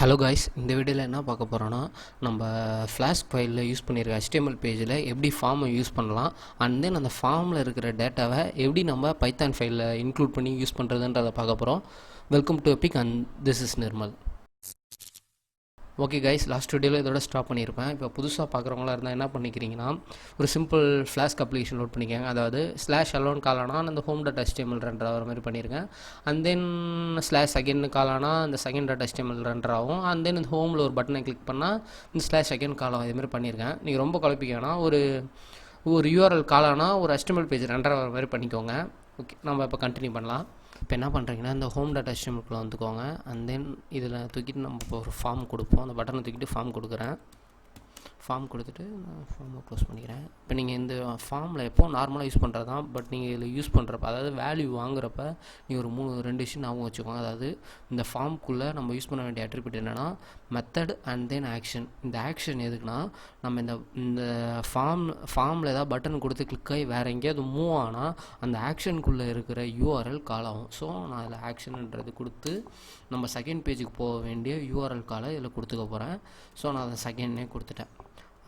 Hello guys, இந்த வீடியோவில் என்ன பார்க்க போகிறோன்னா, நம்ம ஃப்ளாஸ்க் ஃபைலில் யூஸ் பண்ணியிருக்க HTML பேஜில் எப்படி ஃபார்மை யூஸ் பண்ணலாம், அண்ட் தென் அந்த ஃபார்மில் இருக்கிற டேட்டாவை எப்படி நம்ம பைத்தான் ஃபைலில் இன்க்ளூட் பண்ணி யூஸ் பண்ணுறதுன்றதை பார்க்க போகிறோம். Welcome to Epic and this is Nirmal. Okay guys, last வீடியோவில் இதோட ஸ்டாப் பண்ணியிருப்பேன். இப்போ புதுசாக பார்க்குறவங்களா இருந்தால் என்ன பண்ணிக்கிறீங்கன்னா, ஒரு சிம்பிள் ஃப்ளாஸ்க் அப்ளிகேஷன் லோட் பண்ணிக்கோங்க. அதாவது ஸ்லாஷ் அலோன் காலானா அந்த ஹோம் டாட் HTML ரன்னர் ஆகிற மாதிரி பண்ணியிருக்கேன். அண்ட் தென் ஸ்லாஷ் செகண்ட் காலானா அந்த செகண்ட் டாட் HTML ரன்னர் ஆகும். அண்ட் தென் இந்த ஹோமில் ஒரு பட்டனை கிளிக் பண்ணால் இந்த ஸ்லாஷ் செகண்ட் காலம் இதுமாதிரி பண்ணியிருக்கேன். நீங்கள் ரொம்ப குழப்பிக்கனா ஒரு URL காலானா ஒரு HTML பேஜ் ரன்னர் ஆகிற மாதிரி பண்ணிக்கோங்க. ஓகே, நம்ம இப்போ கண்டினியூ பண்ணலாம். இப்போ என்ன பண்ணுறீங்கன்னா, இந்த ஹோம் டாட் HTML வந்துக்கோங்க. அண்ட் தென் இதில் தூக்கிட்டு நம்ம இப்போ ஒரு ஃபார்ம் கொடுப்போம். அந்த பட்டனை தூக்கிட்டு ஃபார்ம் கொடுக்குறேன். ஃபார்ம் கொடுத்துட்டு நான் ஃபார்மை க்ளோஸ் பண்ணிக்கிறேன். இப்போ நீங்கள் இந்த ஃபார்மில் எப்போ நார்மலாக யூஸ் பண்ணுறது தான், பட் நீங்கள் இதில் யூஸ் பண்ணுறப்ப, அதாவது வேல்யூ வாங்குறப்ப நீங்கள் ஒரு 2 விஷயம் ஞாபகம் வச்சுக்கோங்க. அதாவது இந்த ஃபார்முக்குள்ளே நம்ம யூஸ் பண்ண வேண்டிய அட்ரிபியூட் என்னென்னா மெத்தட் அண்ட் தென் ஆக்ஷன். இந்த ஆக்ஷன் எதுக்குன்னா, நம்ம இந்த ஃபார்மில் ஏதாவது பட்டன் கொடுத்து கிளிக் ஆகி வேறு எங்கேயாவது மூவ் ஆனால் அந்த ஆக்ஷனுக்குள்ளே இருக்கிற URL கால் ஆகும். ஸோ நான் அதில் ஆக்ஷன்ன்றது கொடுத்து நம்ம செகண்ட் பேஜுக்கு போக வேண்டிய URL காலை இதில் கொடுத்துக்க போகிறேன். ஸோ நான் அதை செகண்டே கொடுத்துட்டேன்.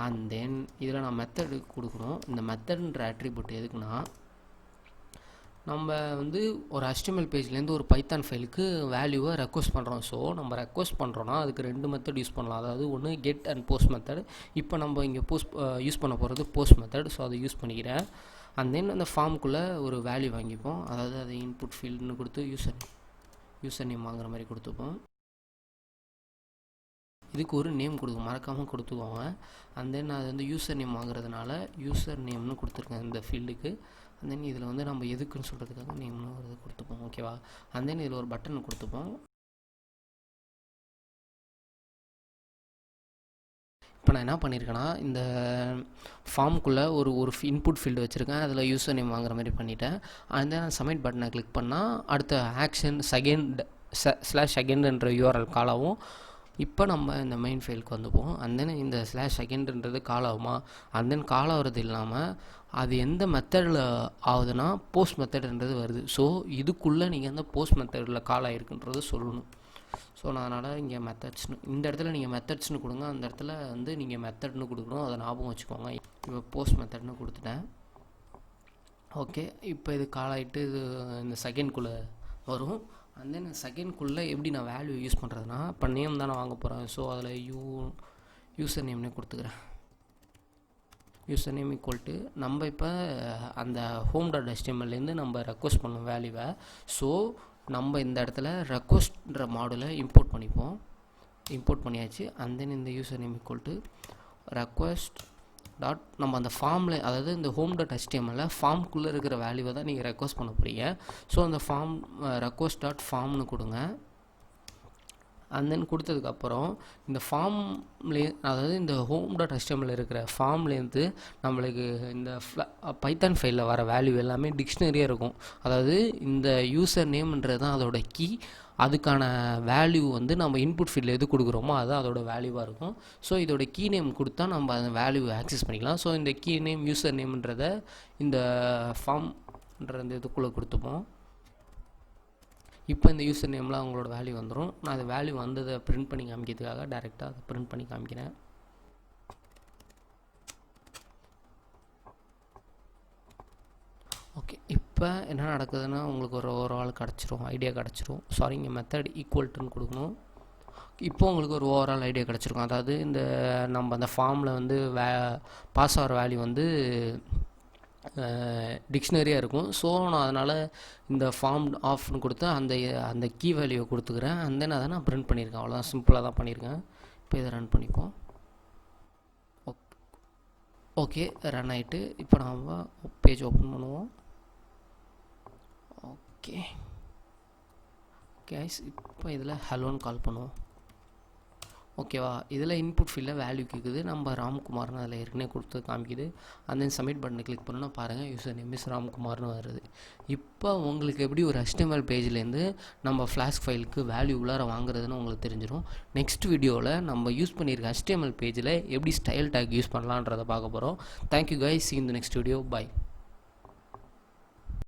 அண்ட் தென் இதில் நான் மெத்தடு கொடுக்கணும். இந்த மெத்தடுன்ற அட்ரிபியூட் எதுக்குன்னா, நம்ம ஒரு HTML பேஜ்லேருந்து ஒரு பைத்தான் ஃபைலுக்கு வேல்யூவை ரெக்வஸ்ட் பண்ணுறோம். ஸோ நம்ம ரெக்வஸ்ட் பண்ணுறோன்னா அதுக்கு 2 மெத்தட் யூஸ் பண்ணலாம். அதாவது ஒன்று கெட் அண்ட் போஸ்ட் மெத்தட். இப்போ நம்ம இங்கே யூஸ் பண்ண போகிறது போஸ்ட் மெத்தட். ஸோ அதை யூஸ் பண்ணிக்கிறேன். அண்ட் தென் அந்த ஃபார்முக்குள்ளே ஒரு வேல்யூ வாங்கிப்போம். அதாவது அதை இன்புட் ஃபீல்டுன்னு கொடுத்து யூசர் நேம் வாங்குற மாதிரி கொடுத்துப்போம். இதுக்கு ஒரு நேம் மறக்காமல் கொடுத்துக்கோங்க. அண்ட் தென் அது யூசர் நேம் வாங்குறதுனால யூசர் நேம்னு கொடுத்துருக்கேன் இந்த ஃபீல்டுக்கு. அண்ட் தென் இதில் நம்ம எதுக்குன்னு சொல்கிறதுக்காக நேம்னு ஒரு கொடுத்துப்போம். ஓகேவா? அண்ட் தென் இதில் ஒரு பட்டன் கொடுத்துப்போம். இப்போ நான் என்ன பண்ணியிருக்கேன்னா, இந்த ஃபார்முக்குள்ளே ஒரு இன்புட் ஃபீல்டு வச்சுருக்கேன். அதில் யூசர் நேம் வாங்குற மாதிரி பண்ணிவிட்டேன். அண்ட் தென் சப்மிட் பட்டனை கிளிக் பண்ணால் அடுத்த ஆக்ஷன் ஸ்லாஷ் செகண்ட்ன்ற URL காலாவும். இப்போ நம்ம இந்த மெயின் ஃபைலுக்கு வந்துப்போம். அண்ட் தென் இந்த ஸ்லாஷ் செகண்ட்ன்றது கால் ஆகுமா? அண்ட் தென் கால் ஆகிறது இல்லாமல் அது எந்த மெத்தடில் ஆகுதுன்னா போஸ்ட் மெத்தடுன்றது வருது. ஸோ இதுக்குள்ளே நீங்கள் அந்த போஸ்ட் மெத்தடில் கால் ஆகிருக்குன்றது சொல்லணும். ஸோ நான் அதனால் இங்கே மெத்தட்ஸ்னு இந்த இடத்துல நீங்கள் மெத்தட்ஸ்னு கொடுங்க. அந்த இடத்துல நீங்கள் மெத்தட்னு கொடுக்கணும். அதை ஞாபகம் வச்சுக்கோங்க. இப்போ போஸ்ட் மெத்தட்னு கொடுத்துட்டேன். ஓகே, இப்போ இது கால் ஆகிட்டு இது இந்த செகண்ட்குள்ளே வரும். அண்ட் தென் செகண்ட்குள்ளே எப்படி நான் வேல்யூ யூஸ் பண்ணுறதுனா, இப்போ நேம் தான் நான் வாங்க போகிறேன். ஸோ அதில் யூசர் நேம்னே கொடுத்துக்கிறேன். யூசர் நேம் ஈக்குவல் நம்ம இப்போ அந்த ஹோம் டாட் HTMLலேருந்து நம்ம ரெக்வஸ்ட் பண்ணோம் வேல்யூவை. ஸோ நம்ம இந்த இடத்துல ரெக்வஸ்ட்ன்ற மாடலை இம்போர்ட் பண்ணிப்போம். இம்போர்ட் பண்ணியாச்சு. அண்ட் தென் இந்த user name equal request dot நம்ம அந்த ஃபார்மில், அதாவது இந்த ஹோம் டாட் HTML ஃபார்முக்குள்ளே இருக்கிற வேல்யூவை தான் நீங்கள் ரெக்வஸ்ட் பண்ண போகிறீங்க. ஸோ அந்த ஃபார்ம் ரெக்வஸ்ட் டாட் ஃபார்ம்னு கொடுங்க. அண்ட் தென் கொடுத்ததுக்கப்புறம் இந்த ஃபார்ம்லே, அதாவது இந்த ஹோம் டாட் HTML இருக்கிற ஃபார்ம்லேருந்து நம்மளுக்கு இந்த பைத்தான் ஃபைலில் வர வேல்யூ எல்லாமே டிக்ஷனரியாக இருக்கும். அதாவது இந்த யூசர் நேம்ன்றது தான் அதோட கீ. அதுக்கான வேல்யூ நம்ம இன்புட் ஃபீல்டில் எது கொடுக்குறோமோ அதுதான் அதோட வேல்யூவாக இருக்கும். ஸோ இதோட கீ நேம் கொடுத்தா நம்ம அந்த வேல்யூவை ஆக்சஸ் பண்ணிக்கலாம். ஸோ இந்த கீ நேம் யூசர் நேம்ன்றதை இந்த ஃபார்ம்ன்ற இந்த இதுக்குள்ளே கொடுத்துப்போம். இப்போ இந்த யூசர் நேமில் அவங்களோட வேல்யூ வந்துடும். நான் அது வேல்யூ வந்ததை பிரிண்ட் பண்ணி காமிக்கிறதுக்காக டைரெக்டாக அதை பிரிண்ட் பண்ணி காமிக்கிறேன். ஓகே, இப்போ என்ன நடக்குதுன்னா உங்களுக்கு ஒரு ஆள் கிடச்சிரும், ஐடியா கிடச்சிரும். சாரி, இங்கே மெத்தட் ஈக்குவல்ட்டுன்னு கொடுக்கணும். இப்போ உங்களுக்கு ஒரு ஓவரால் ஐடியா கிடச்சிருக்கும். அதாவது இந்த நம்ம அந்த ஃபார்மில் பாஸ் ஆகிற வேல்யூ டிக்ஷனரியாக இருக்கும். ஸோ நான் அதனால் இந்த ஃபார்ம் ஆஃப்னு கொடுத்து அந்த கீ வேல்யூவை கொடுத்துக்கிறேன். அண்ட் தென் அதை நான் பிரிண்ட் பண்ணியிருக்கேன். அவ்வளோதான், சிம்பிளாக தான் பண்ணியிருக்கேன். இப்போ இதை ரன் பண்ணிப்போம். ஓகே, ரன் ஆகிட்டு இப்போ நம்ம பேஜ் ஓப்பன் பண்ணுவோம். ஓகே கைஸ், இப்போ இதில் ஹலோன்னு கால் பண்ணுவோம். ஓகேவா? இதில் இன்புட் ஃபீல்டில் வேல்யூ கேட்குது. நம்ம ராம்குமார்னு அதில் ஏற்கனவே கொடுத்து காமிக்குது. அண்ட் தென் சப்மிட் பட்டனை கிளிக் பண்ணோன்னா பாருங்கள், யூசர் நேம் இஸ் ராம்குமார்னு வருது. இப்போ உங்களுக்கு எப்படி ஒரு HTML பேஜ்லேருந்து நம்ம ஃப்ளாஸ்க் ஃபைலுக்கு வேல்யூ உள்ளார வாங்குறதுன்னு உங்களுக்கு தெரிஞ்சிடும். நெக்ஸ்ட் வீடியோவில் நம்ம யூஸ் பண்ணியிருக்க HTML பேஜில் எப்படி ஸ்டைல் டேக் யூஸ் பண்ணலான்றதை பார்க்க போகிறோம். Thank you guys, see you in the next video. Bye.